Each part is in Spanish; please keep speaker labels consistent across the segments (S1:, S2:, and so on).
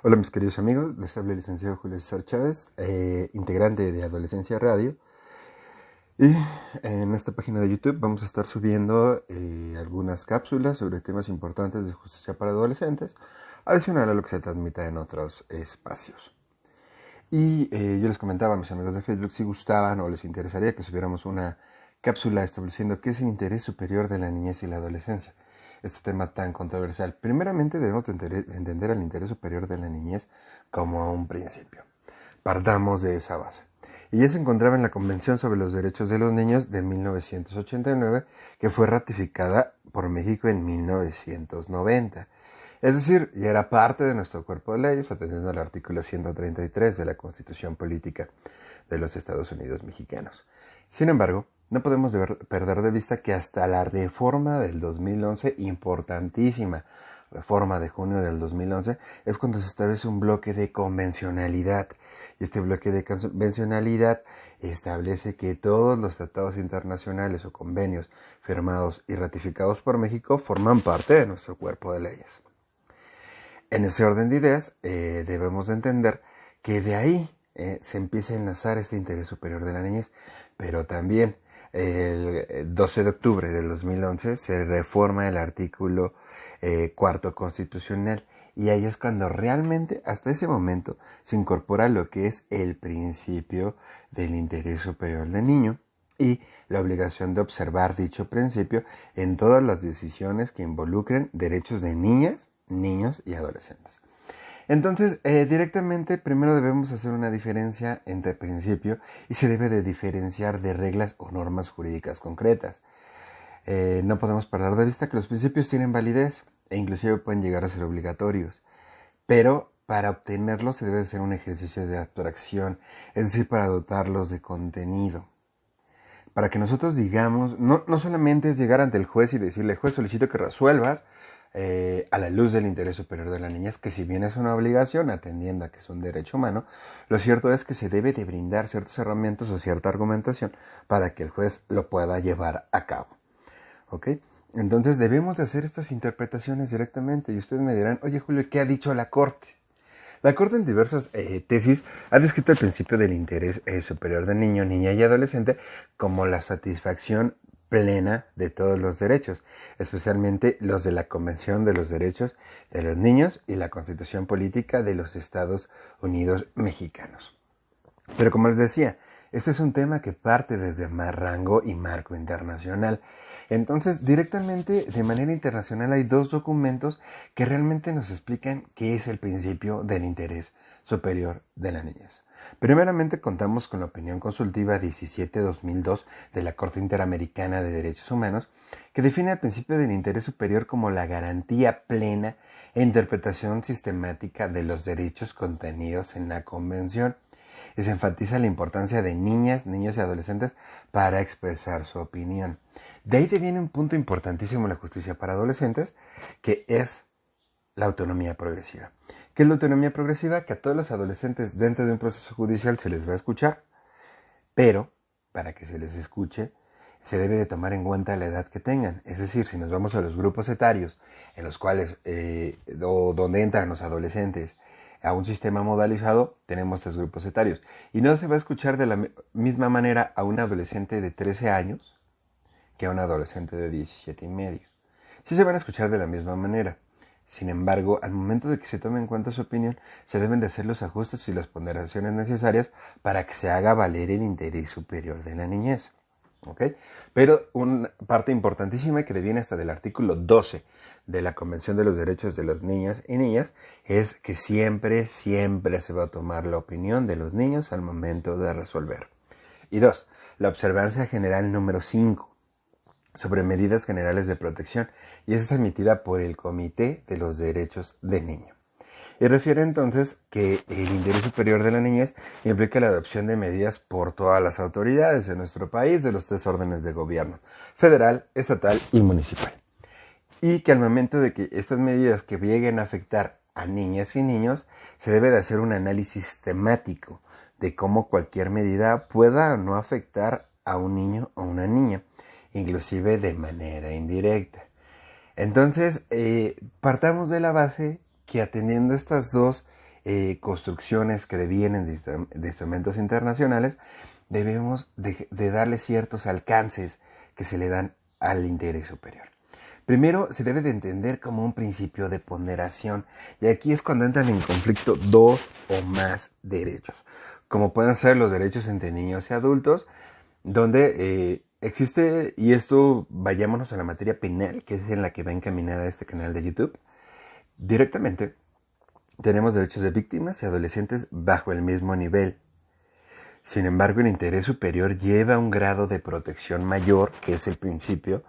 S1: Hola mis queridos amigos, les habla el licenciado Julio César Chávez, integrante de Adolescencia Radio. Y en esta página de YouTube vamos a estar subiendo algunas cápsulas sobre temas importantes de justicia para adolescentes, adicional a lo que se transmita en otros espacios. Y yo les comentaba a mis amigos de Facebook si gustaban o les interesaría que subiéramos una cápsula estableciendo qué es el interés superior de la niñez y la adolescencia. Este tema tan controversial. Primeramente debemos entender al interés superior de la niñez como un principio. Partamos de esa base. Y ya se encontraba en la Convención sobre los Derechos de los Niños de 1989, que fue ratificada por México en 1990. Es decir, ya era parte de nuestro cuerpo de leyes, atendiendo al artículo 133 de la Constitución Política de los Estados Unidos Mexicanos. Sin embargo, no podemos perder de vista que hasta la reforma del 2011, importantísima reforma de junio del 2011, es cuando se establece un bloque de convencionalidad. Y este bloque de convencionalidad establece que todos los tratados internacionales o convenios firmados y ratificados por México forman parte de nuestro cuerpo de leyes. En ese orden de ideas, debemos de entender que de ahí se empieza a enlazar este interés superior de la niñez, pero también el 12 de octubre del 2011 se reforma el artículo cuarto constitucional y ahí es cuando realmente hasta ese momento se incorpora lo que es el principio del interés superior del niño y la obligación de observar dicho principio en todas las decisiones que involucren derechos de niñas, niños y adolescentes. Entonces, directamente primero debemos hacer una diferencia entre principio y se debe de diferenciar de reglas o normas jurídicas concretas. No podemos perder de vista que los principios tienen validez e inclusive pueden llegar a ser obligatorios, pero para obtenerlos se debe hacer un ejercicio de abstracción, es decir, para dotarlos de contenido. Para que nosotros digamos, no solamente es llegar ante el juez y decirle, juez, solicito que resuelvas a la luz del interés superior de la niñez, que si bien es una obligación, atendiendo a que es un derecho humano, lo cierto es que se debe de brindar ciertas herramientas o cierta argumentación para que el juez lo pueda llevar a cabo. ¿Ok? Entonces debemos de hacer estas interpretaciones directamente y ustedes me dirán, oye Julio, ¿qué ha dicho la Corte? La Corte en diversas tesis ha descrito el principio del interés superior del niño, niña y adolescente como la satisfacción plena de todos los derechos, especialmente los de la Convención de los Derechos de los Niños y la Constitución Política de los Estados Unidos Mexicanos. Pero como les decía, este es un tema que parte desde más rango y marco internacional. Entonces, directamente de manera internacional hay dos documentos que realmente nos explican qué es el principio del interés superior de la niñez. Primeramente contamos con la opinión consultiva 17-2002 de la Corte Interamericana de Derechos Humanos, que define el principio del interés superior como la garantía plena e interpretación sistemática de los derechos contenidos en la Convención. Y se enfatiza la importancia de niñas, niños y adolescentes para expresar su opinión. De ahí te viene un punto importantísimo en la justicia para adolescentes, que es la autonomía progresiva. ¿Qué es la autonomía progresiva? Que a todos los adolescentes dentro de un proceso judicial se les va a escuchar, pero para que se les escuche se debe de tomar en cuenta la edad que tengan. Es decir, si nos vamos a los grupos etarios en los cuales o donde entran los adolescentes a un sistema modalizado, tenemos tres grupos etarios. Y no se va a escuchar de la misma manera a un adolescente de 13 años que a un adolescente de 17 y medio. Sí se van a escuchar de la misma manera. Sin embargo, al momento de que se tome en cuenta su opinión, se deben de hacer los ajustes y las ponderaciones necesarias para que se haga valer el interés superior de la niñez. ¿Okay? Pero una parte importantísima que viene hasta del artículo 12 de la Convención de los Derechos de las Niñas y Niñas es que siempre se va a tomar la opinión de los niños al momento de resolver. Y dos, la observancia general número 5 sobre medidas generales de protección y es emitida por el Comité de los Derechos del Niño. Y refiere entonces que el interés superior de la niñez implica la adopción de medidas por todas las autoridades de nuestro país, de los tres órdenes de gobierno, federal, estatal y municipal. Y que al momento de que estas medidas que lleguen a afectar a niñas y niños, se debe de hacer un análisis sistemático de cómo cualquier medida pueda o no afectar a un niño o una niña, inclusive de manera indirecta. Entonces, partamos de la base que atendiendo estas dos construcciones que devienen de instrumentos internacionales, debemos de darle ciertos alcances que se le dan al interés superior. Primero, se debe de entender como un principio de ponderación, y aquí es cuando entran en conflicto dos o más derechos, como pueden ser los derechos entre niños y adultos, donde existe, y esto vayámonos a la materia penal, que es en la que va encaminada este canal de YouTube, directamente tenemos derechos de víctimas y adolescentes bajo el mismo nivel. Sin embargo, el interés superior lleva un grado de protección mayor, que es el principio,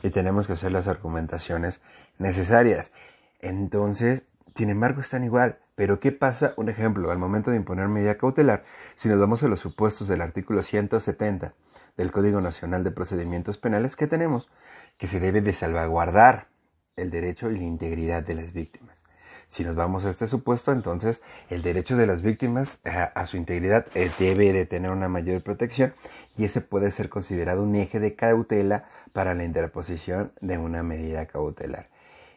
S1: y tenemos que hacer las argumentaciones necesarias. Entonces, sin embargo, están igual. Pero ¿qué pasa? Un ejemplo, al momento de imponer medida cautelar, si nos vamos a los supuestos del artículo 170 del Código Nacional de Procedimientos Penales, ¿qué tenemos? Que se debe de salvaguardar el derecho y la integridad de las víctimas. Si nos vamos a este supuesto, entonces el derecho de las víctimas a su integridad debe de tener una mayor protección, y ese puede ser considerado un eje de cautela para la interposición de una medida cautelar.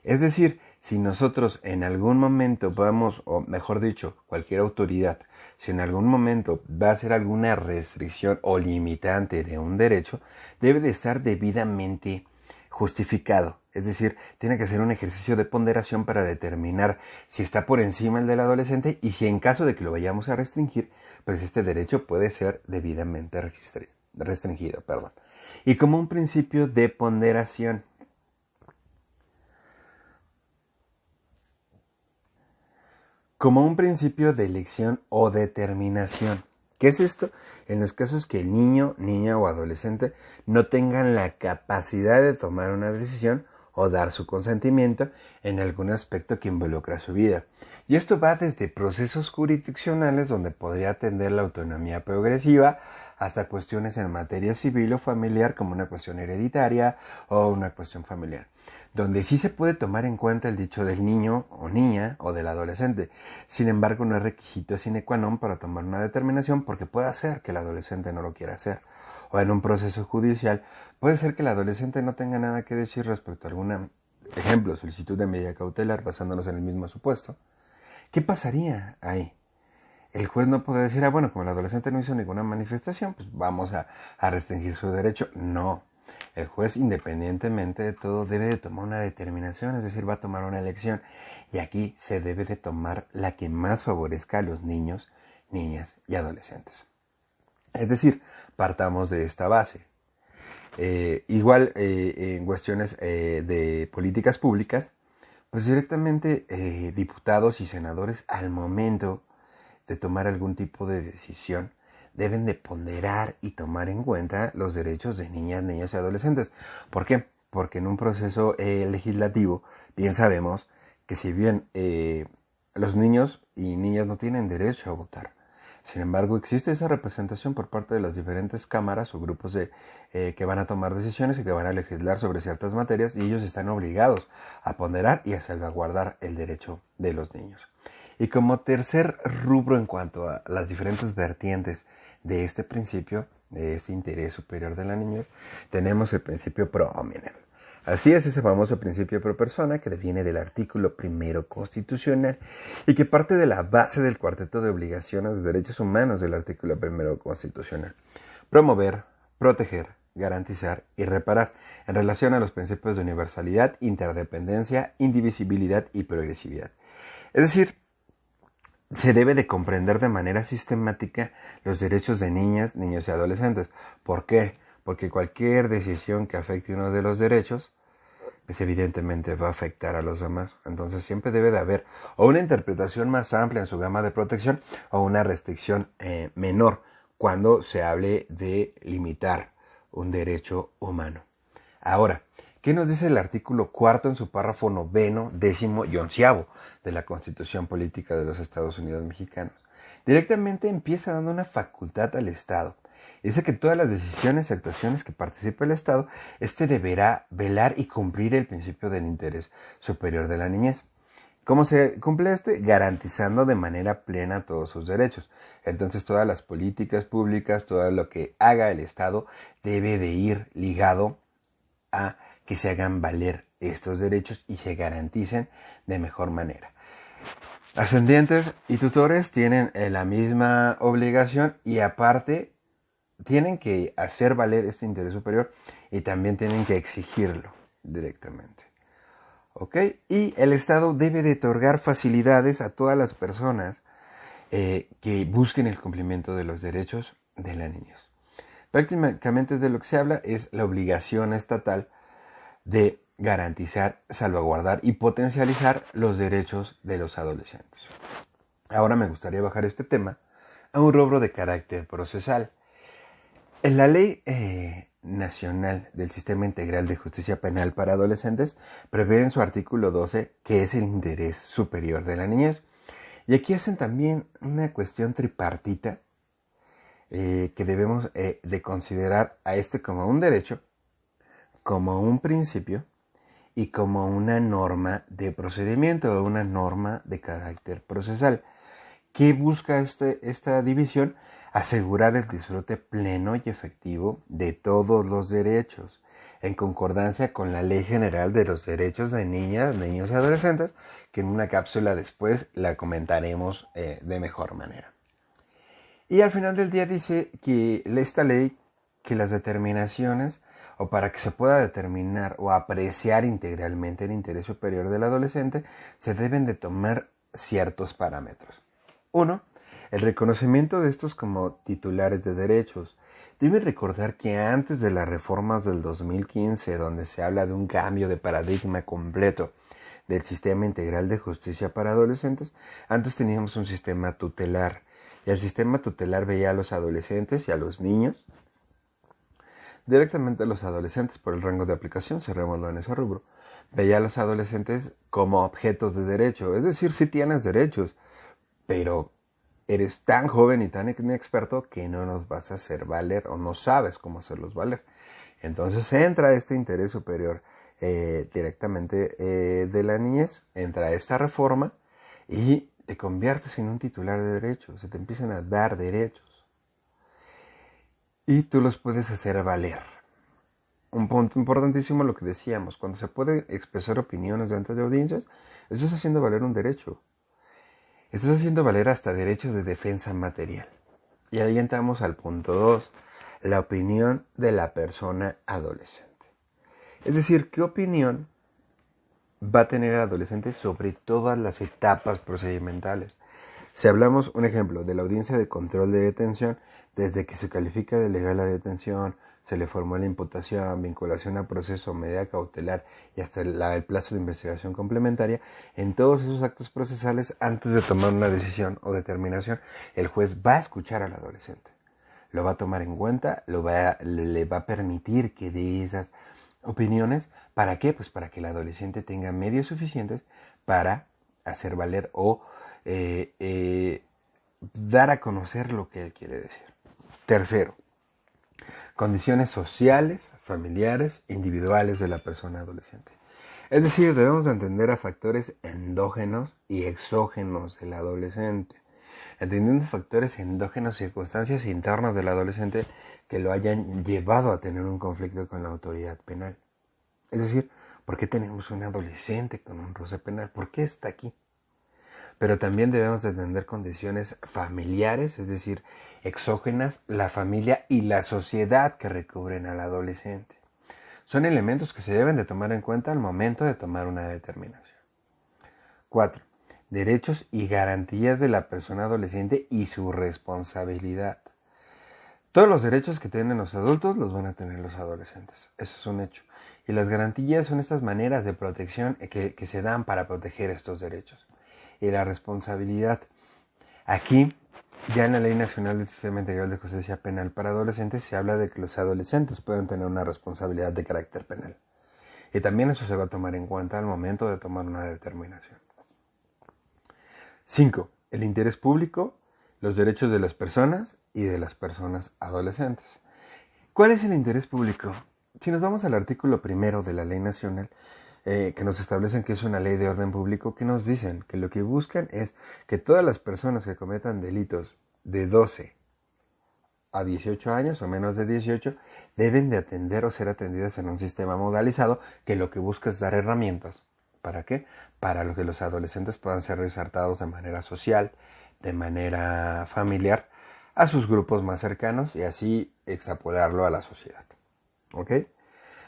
S1: Es decir, si nosotros en algún momento vamos, o mejor dicho, cualquier autoridad, si en algún momento va a hacer alguna restricción o limitante de un derecho, debe de estar debidamente justificado. Es decir, tiene que ser un ejercicio de ponderación para determinar si está por encima el del adolescente, y si en caso de que lo vayamos a restringir, pues este derecho puede ser debidamente restringido. Y como un principio de ponderación, como un principio de elección o determinación. ¿Qué es esto? En los casos que el niño, niña o adolescente no tengan la capacidad de tomar una decisión o dar su consentimiento en algún aspecto que involucra su vida. Y esto va desde procesos jurisdiccionales, donde podría atender la autonomía progresiva, hasta cuestiones en materia civil o familiar, como una cuestión hereditaria o una cuestión familiar, donde sí se puede tomar en cuenta el dicho del niño o niña o del adolescente. Sin embargo, no es requisito sine qua non para tomar una determinación, porque puede ser que el adolescente no lo quiera hacer. O en un proceso judicial, puede ser que el adolescente no tenga nada que decir respecto a alguna, ejemplo, solicitud de medida cautelar, basándonos en el mismo supuesto. ¿Qué pasaría ahí? El juez no puede decir, bueno, como el adolescente no hizo ninguna manifestación, pues vamos a restringir su derecho. No. El juez, independientemente de todo, debe de tomar una determinación, es decir, va a tomar una elección. Y aquí se debe de tomar la que más favorezca a los niños, niñas y adolescentes. Es decir, partamos de esta base. Igual en cuestiones de políticas públicas, pues directamente diputados y senadores, al momento de tomar algún tipo de decisión, deben de ponderar y tomar en cuenta los derechos de niñas, niños y adolescentes. ¿Por qué? Porque en un proceso legislativo, bien sabemos que si bien los niños y niñas no tienen derecho a votar, sin embargo existe esa representación por parte de las diferentes cámaras o grupos que van a tomar decisiones y que van a legislar sobre ciertas materias, y ellos están obligados a ponderar y a salvaguardar el derecho de los niños. Y como tercer rubro en cuanto a las diferentes vertientes de este principio, de este interés superior de la niñez, tenemos el principio pro hominem. Así es, ese famoso principio pro persona que viene del artículo 1 constitucional y que parte de la base del cuarteto de obligaciones de derechos humanos del artículo 1 constitucional. Promover, proteger, garantizar y reparar en relación a los principios de universalidad, interdependencia, indivisibilidad y progresividad. Es decir, se debe de comprender de manera sistemática los derechos de niñas, niños y adolescentes. ¿Por qué? Porque cualquier decisión que afecte uno de los derechos, pues evidentemente va a afectar a los demás. Entonces siempre debe de haber o una interpretación más amplia en su gama de protección o una restricción menor cuando se hable de limitar un derecho humano. Ahora, ¿qué nos dice el artículo 4 en su párrafo 9, 10 y 11 de la Constitución Política de los Estados Unidos Mexicanos? Directamente empieza dando una facultad al Estado. Dice que todas las decisiones y actuaciones que participe el Estado, deberá velar y cumplir el principio del interés superior de la niñez. ¿Cómo se cumple Garantizando de manera plena todos sus derechos. Entonces todas las políticas públicas, todo lo que haga el Estado debe de ir ligado a que se hagan valer estos derechos y se garanticen de mejor manera. Ascendientes y tutores tienen la misma obligación y aparte tienen que hacer valer este interés superior y también tienen que exigirlo directamente. ¿Ok? Y el Estado debe de otorgar facilidades a todas las personas que busquen el cumplimiento de los derechos de la niñez. Prácticamente de lo que se habla es la obligación estatal de garantizar, salvaguardar y potencializar los derechos de los adolescentes. Ahora me gustaría bajar este tema a un rubro de carácter procesal. En la Ley Nacional del Sistema Integral de Justicia Penal para Adolescentes prevé en su artículo 12 que es el interés superior de la niñez. Y aquí hacen también una cuestión tripartita que debemos de considerar a este como un derecho, como un principio y como una norma de procedimiento o una norma de carácter procesal. ¿Qué busca esta división? Asegurar el disfrute pleno y efectivo de todos los derechos, en concordancia con la Ley General de los Derechos de Niñas, Niños y Adolescentes, que en una cápsula después la comentaremos de mejor manera. Y al final del día dice que esta ley, que las determinaciones, o para que se pueda determinar o apreciar integralmente el interés superior del adolescente, se deben de tomar ciertos parámetros. 1. El reconocimiento de estos como titulares de derechos. Deben recordar que antes de las reformas del 2015, donde se habla de un cambio de paradigma completo del sistema integral de justicia para adolescentes, antes teníamos un sistema tutelar. Y el sistema tutelar veía a los adolescentes y a los niños, directamente a los adolescentes por el rango de aplicación, cerrémoslo en ese rubro, veía a los adolescentes como objetos de derecho, es decir, sí tienes derechos, pero eres tan joven y tan inexperto que no nos vas a hacer valer o no sabes cómo hacerlos valer. Entonces entra este interés superior directamente de la niñez, entra esta reforma y te conviertes en un titular de derechos, se te empiezan a dar derechos y tú los puedes hacer valer. Un punto importantísimo lo que decíamos, cuando se puede expresar opiniones delante de audiencias, estás haciendo valer un derecho. Estás haciendo valer hasta derechos de defensa material. Y ahí entramos al punto 2, la opinión de la persona adolescente. Es decir, ¿qué opinión va a tener el adolescente sobre todas las etapas procedimentales? Si hablamos, un ejemplo, de la audiencia de control de detención, desde que se califica de legal la detención, se le formó la imputación, vinculación a proceso, medida cautelar y hasta el plazo de investigación complementaria, en todos esos actos procesales, antes de tomar una decisión o determinación, el juez va a escuchar al adolescente. Lo va a tomar en cuenta, le va a permitir que dé esas opiniones. ¿Para qué? Pues para que el adolescente tenga medios suficientes para hacer valer o dar a conocer lo que él quiere decir. Tercero, condiciones sociales, familiares, individuales de la persona adolescente. Es decir, debemos entender a factores endógenos y exógenos del adolescente. Entendiendo factores endógenos, circunstancias internas del adolescente que lo hayan llevado a tener un conflicto con la autoridad penal. Es decir, ¿por qué tenemos un adolescente con un roce penal? ¿Por qué está aquí? Pero también debemos de entender condiciones familiares, es decir, exógenas, la familia y la sociedad que recubren al adolescente. Son elementos que se deben de tomar en cuenta al momento de tomar una determinación. 4. Derechos y garantías de la persona adolescente y su responsabilidad. Todos los derechos que tienen los adultos los van a tener los adolescentes. Eso es un hecho. Y las garantías son estas maneras de protección que se dan para proteger estos derechos. Y la responsabilidad. Aquí, ya en la Ley Nacional del Sistema Integral de Justicia Penal para Adolescentes, se habla de que los adolescentes pueden tener una responsabilidad de carácter penal. Y también eso se va a tomar en cuenta al momento de tomar una determinación. 5. El interés público, los derechos de las personas y de las personas adolescentes. ¿Cuál es el interés público? Si nos vamos al artículo 1 de la Ley Nacional, que nos establecen que es una ley de orden público, que nos dicen que lo que buscan es que todas las personas que cometan delitos de 12 a 18 años o menos de 18 deben de atender o ser atendidas en un sistema modalizado que lo que busca es dar herramientas ¿Para qué? Para lo que los adolescentes puedan ser reinsertados de manera social, de manera familiar, a sus grupos más cercanos y así extrapolarlo a la sociedad. ¿Ok?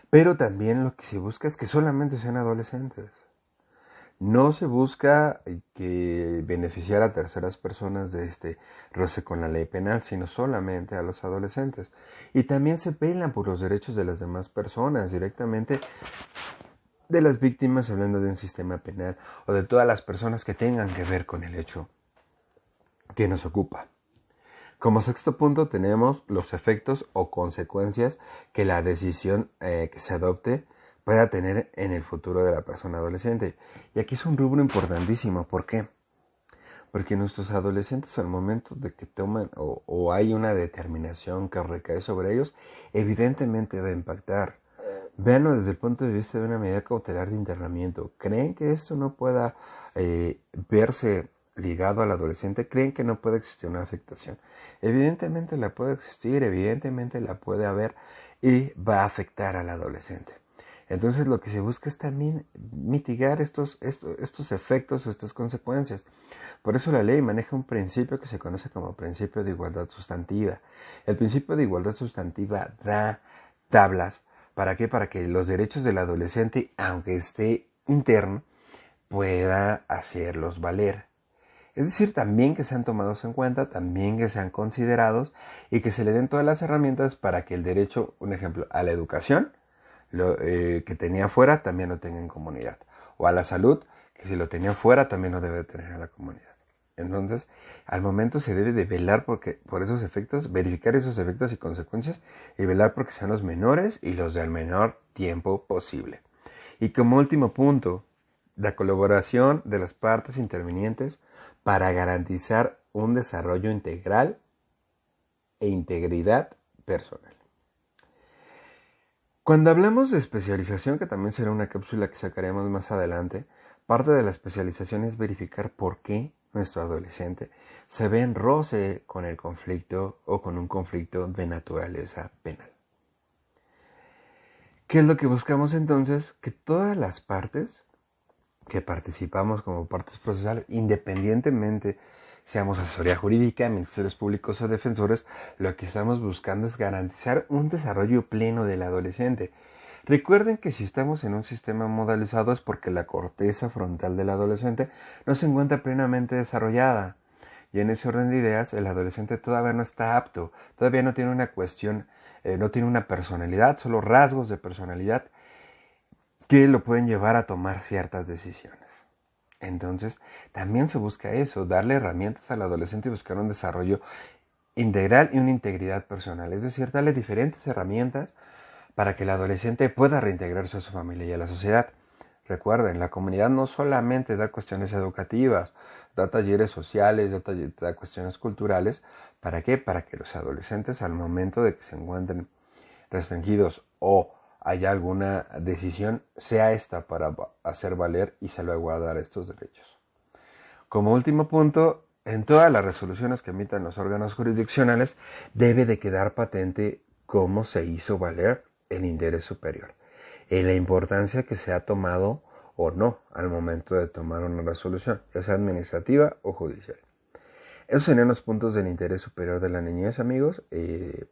S1: Pero también lo que se busca es que solamente sean adolescentes. No se busca que beneficiar a terceras personas de este roce con la ley penal, sino solamente a los adolescentes. Y también se velan por los derechos de las demás personas, directamente de las víctimas, hablando de un sistema penal, o de todas las personas que tengan que ver con el hecho que nos ocupa. Como sexto punto tenemos los efectos o consecuencias que la decisión que se adopte pueda tener en el futuro de la persona adolescente. Y aquí es un rubro importantísimo. ¿Por qué? Porque nuestros adolescentes al momento de que toman o hay una determinación que recae sobre ellos, evidentemente va a impactar. Véanlo desde el punto de vista de una medida cautelar de internamiento. ¿Creen que esto no pueda verse ligado al adolescente? ¿Creen que no puede existir una afectación? Evidentemente la puede existir, evidentemente la puede haber y va a afectar al adolescente. Entonces lo que se busca es también mitigar estos efectos o estas consecuencias. Por eso la ley maneja un principio que se conoce como principio de igualdad sustantiva. El principio de igualdad sustantiva da tablas. ¿Para qué? Para que los derechos del adolescente, aunque esté interno, pueda hacerlos valer. Es decir, también que sean tomados en cuenta, también que sean considerados y que se le den todas las herramientas para que el derecho, un ejemplo, a la educación, que tenía fuera, también lo tenga en comunidad. O a la salud, que si lo tenía fuera, también lo debe tener en la comunidad. Entonces, al momento se debe de velar por esos efectos, verificar esos efectos y consecuencias y velar porque sean los menores y los del menor tiempo posible. Y como último punto, la colaboración de las partes intervinientes para garantizar un desarrollo integral e integridad personal. Cuando hablamos de especialización, que también será una cápsula que sacaremos más adelante, parte de la especialización es verificar por qué nuestro adolescente se ve en roce con el conflicto o con un conflicto de naturaleza penal. ¿Qué es lo que buscamos entonces? Que todas las partes que participamos como partes procesales, independientemente seamos asesoría jurídica, ministerios públicos o defensores, lo que estamos buscando es garantizar un desarrollo pleno del adolescente. Recuerden que si estamos en un sistema modalizado es porque la corteza frontal del adolescente no se encuentra plenamente desarrollada. Y en ese orden de ideas, el adolescente todavía no está apto, todavía no tiene una cuestión, no tiene una personalidad, solo rasgos de personalidad que lo pueden llevar a tomar ciertas decisiones. Entonces, también se busca eso, darle herramientas al adolescente y buscar un desarrollo integral y una integridad personal. Es decir, darle diferentes herramientas para que el adolescente pueda reintegrarse a su familia y a la sociedad. Recuerden, la comunidad no solamente da cuestiones educativas, da talleres sociales, da cuestiones culturales. ¿Para qué? Para que los adolescentes, al momento de que se encuentren restringidos o haya alguna decisión, sea esta para hacer valer y salvaguardar estos derechos. Como último punto, en todas las resoluciones que emitan los órganos jurisdiccionales debe de quedar patente cómo se hizo valer el interés superior y la importancia que se ha tomado o no al momento de tomar una resolución, ya sea administrativa o judicial. Esos serían los puntos del interés superior de la niñez, amigos.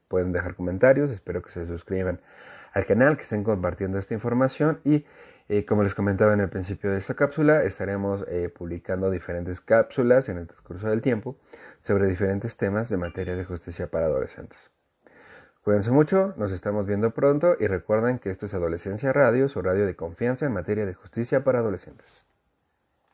S1: Pueden dejar comentarios, espero que se suscriban al canal, que estén compartiendo esta información y como les comentaba en el principio de esta cápsula, estaremos publicando diferentes cápsulas en el transcurso del tiempo sobre diferentes temas de materia de justicia para adolescentes. Cuídense mucho, nos estamos viendo pronto y recuerden que esto es Adolescencia Radio, su radio de confianza en materia de justicia para adolescentes.